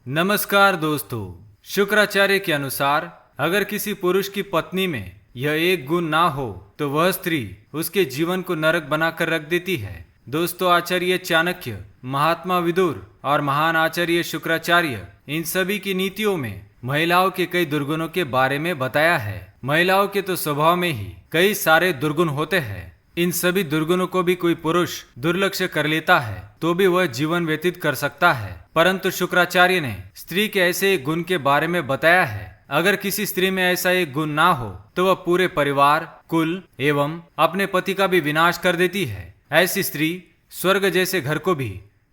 नमस्कार दोस्तों, शुक्राचार्य के अनुसार अगर किसी पुरुष की पत्नी में यह एक गुण ना हो तो वह स्त्री उसके जीवन को नरक बनाकर रख देती है। दोस्तों, आचार्य चाणक्य, महात्मा विदुर और महान आचार्य शुक्राचार्य इन सभी की नीतियों में महिलाओं के कई दुर्गुणों के बारे में बताया है। महिलाओं के तो स्वभाव में ही कई सारे दुर्गुण होते हैं। इन सभी दुर्गुणों को भी कोई पुरुष दुर्लक्ष्य कर लेता है तो भी वह जीवन व्यतीत कर सकता है, परंतु शुक्राचार्य ने स्त्री के ऐसे एक गुण के बारे में बताया है। अगर किसी स्त्री में ऐसा एक गुण ना हो तो वह पूरे परिवार, कुल एवं अपने पति का भी विनाश कर देती है। ऐसी स्त्री स्वर्ग जैसे घर को भी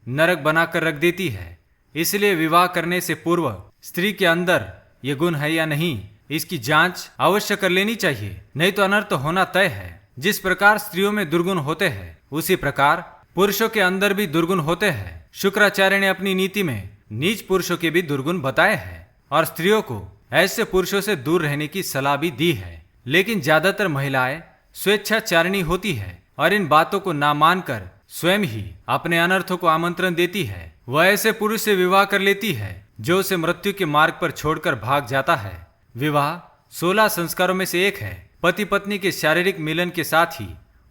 नरक बनाकर रख देती है। इसलिए विवाह करने से पूर्व स्त्री के अंदर ये गुण है या नहीं, इसकी जांच अवश्य कर लेनी चाहिए, नहीं तो अनर्थ होना तय है। जिस प्रकार स्त्रियों में दुर्गुण होते हैं उसी प्रकार पुरुषों के अंदर भी दुर्गुण होते हैं। शुक्राचार्य ने अपनी नीति में नीच पुरुषों के भी दुर्गुण बताए हैं और स्त्रियों को ऐसे पुरुषों से दूर रहने की सलाह भी दी है। लेकिन ज्यादातर महिलाएं स्वेच्छाचारिणी होती है और इन बातों को ना मानकर स्वयं ही अपने अनर्थों को आमंत्रण देती है। वह ऐसे पुरुष से विवाह कर लेती है जो उसे मृत्यु के मार्ग पर छोड़कर भाग जाता है। विवाह 16 संस्कारों में से एक है। पति पत्नी के शारीरिक मिलन के साथ ही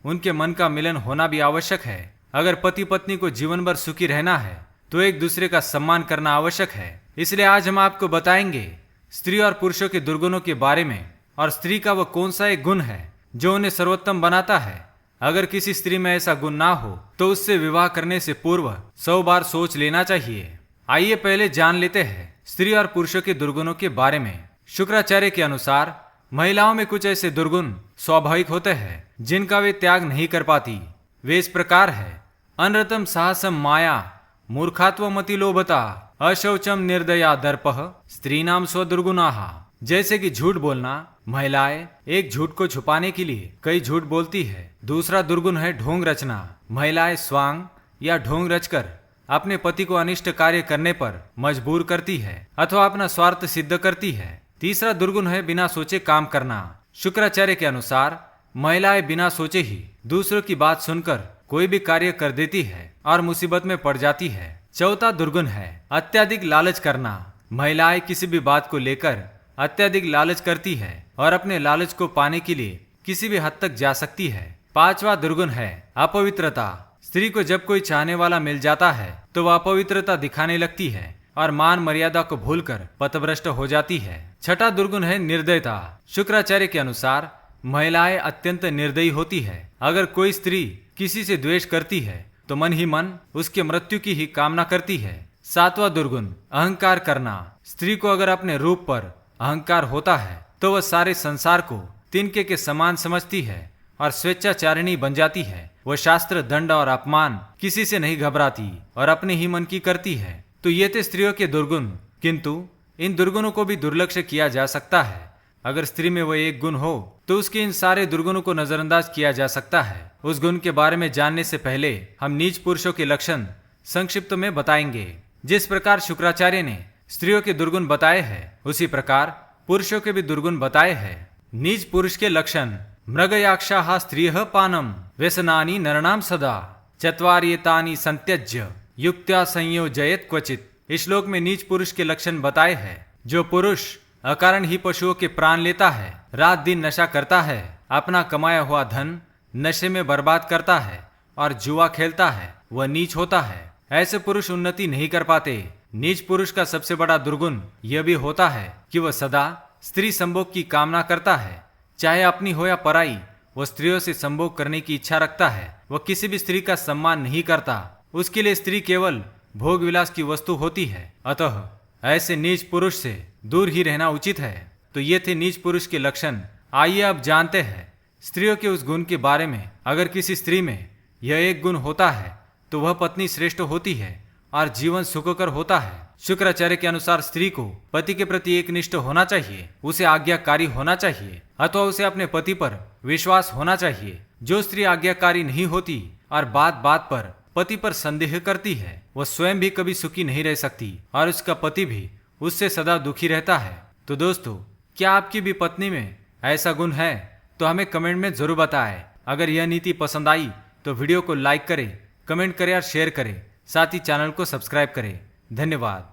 उनके मन का मिलन होना भी आवश्यक है। अगर पति पत्नी को जीवन भर सुखी रहना है तो एक दूसरे का सम्मान करना आवश्यक है। इसलिए आज हम आपको बताएंगे स्त्री और पुरुषों के दुर्गुणों के बारे में और स्त्री का वह कौन सा एक गुण है जो उन्हें सर्वोत्तम बनाता है। अगर किसी स्त्री में ऐसा गुण ना हो तो उससे विवाह करने से पूर्व 100 बार सोच लेना चाहिए। आइए पहले जान लेते हैं स्त्री और पुरुषों के दुर्गुणों के बारे में। शुक्राचार्य के अनुसार महिलाओं में कुछ ऐसे दुर्गुण स्वाभाविक होते हैं जिनका वे त्याग नहीं कर पाती। वे इस प्रकार है: अनृतम साहसम माया, मूर्खात्वमति लोभता, अशौचम निर्दया दर्पः, स्त्रीणाम स्वदुर्गुणाः। जैसे कि झूठ बोलना। महिलाएं एक झूठ को छुपाने के लिए कई झूठ बोलती है। दूसरा दुर्गुण है ढोंग रचना। महिलाएं स्वांग या ढोंग रचकर अपने पति को अनिष्ट कार्य करने पर मजबूर करती है अथवा अपना स्वार्थ सिद्ध करती है। तीसरा दुर्गुण है बिना सोचे काम करना। शुक्राचार्य के अनुसार महिलाएं बिना सोचे ही दूसरों की बात सुनकर कोई भी कार्य कर देती है और मुसीबत में पड़ जाती है। चौथा दुर्गुण है अत्यधिक लालच करना। महिलाएं किसी भी बात को लेकर अत्यधिक लालच करती है और अपने लालच को पाने के लिए किसी भी हद तक जा सकती है। पांचवा दुर्गुण है अपवित्रता। स्त्री को जब कोई चाहने वाला मिल जाता है तो वह अपवित्रता दिखाने लगती है और मान मर्यादा को भूलकर पथभ्रष्ट हो जाती है। छठा दुर्गुण है निर्दयता। शुक्राचार्य के अनुसार महिलाएं अत्यंत निर्दयी होती है। अगर कोई स्त्री किसी से द्वेष करती है तो मन ही मन उसके मृत्यु की ही कामना करती है। सातवां दुर्गुण अहंकार करना। स्त्री को अगर अपने रूप पर अहंकार होता है तो वह सारे संसार को तिनके के समान समझती है और स्वेच्छाचारिणी बन जाती है। वह शास्त्र, दंड और अपमान किसी से नहीं घबराती और अपने ही मन की करती है। तो ये थे स्त्रियों के दुर्गुण, किंतु इन दुर्गुणों को भी दुर्लक्ष्य किया जा सकता है। अगर स्त्री में वह एक गुण हो तो उसके इन सारे दुर्गुणों को नजरअंदाज किया जा सकता है। उस गुण के बारे में जानने से पहले हम नीच पुरुषों के लक्षण संक्षिप्त में बताएंगे। जिस प्रकार शुक्राचार्य ने स्त्रियों के दुर्गुण बताए हैं उसी प्रकार पुरुषों के भी दुर्गुण बताए हैं। नीच पुरुष के लक्षण: मृगयाक्षाः स्त्रियः पानम, व्यसनानि नरणाम सदा, चत्वार्येतानि संत्यज्य युक्त्या संयोजयत क्वचित। इस श्लोक में नीच पुरुष के लक्षण बताए हैं। जो पुरुष अकारण ही पशुओं के प्राण लेता है, रात दिन नशा करता है, अपना कमाया हुआ धन नशे में बर्बाद करता है और जुआ खेलता है, वह नीच होता है। ऐसे पुरुष उन्नति नहीं कर पाते। नीच पुरुष का सबसे बड़ा दुर्गुण यह भी होता है कि वह सदा स्त्री संभोग की कामना करता है, चाहे अपनी हो या पराई। वह स्त्रियों से संभोग करने की इच्छा रखता है। वह किसी भी स्त्री का सम्मान नहीं करता। उसके लिए स्त्री केवल भोग विलास की वस्तु होती है। अतः ऐसे नीच पुरुष से दूर ही रहना उचित है। तो ये थे नीच पुरुष के लक्षण। आइए अब जानते हैं स्त्रियों के उस गुण के बारे में। अगर किसी स्त्री में यह एक गुण होता है तो वह पत्नी श्रेष्ठ होती है और जीवन सुखकर होता है। शुक्राचार्य के अनुसार स्त्री को पति के प्रति एकनिष्ठ होना चाहिए, उसे आज्ञाकारी होना चाहिए अथवा उसे अपने पति पर विश्वास होना चाहिए। जो स्त्री आज्ञाकारी नहीं होती और बात बात पर पति पर संदेह करती है वह स्वयं भी कभी सुखी नहीं रह सकती और उसका पति भी उससे सदा दुखी रहता है। तो दोस्तों, क्या आपकी भी पत्नी में ऐसा गुण है तो हमें कमेंट में जरूर बताएं। अगर यह नीति पसंद आई तो वीडियो को लाइक करें, कमेंट करें और शेयर करें। साथ ही चैनल को सब्सक्राइब करें। धन्यवाद।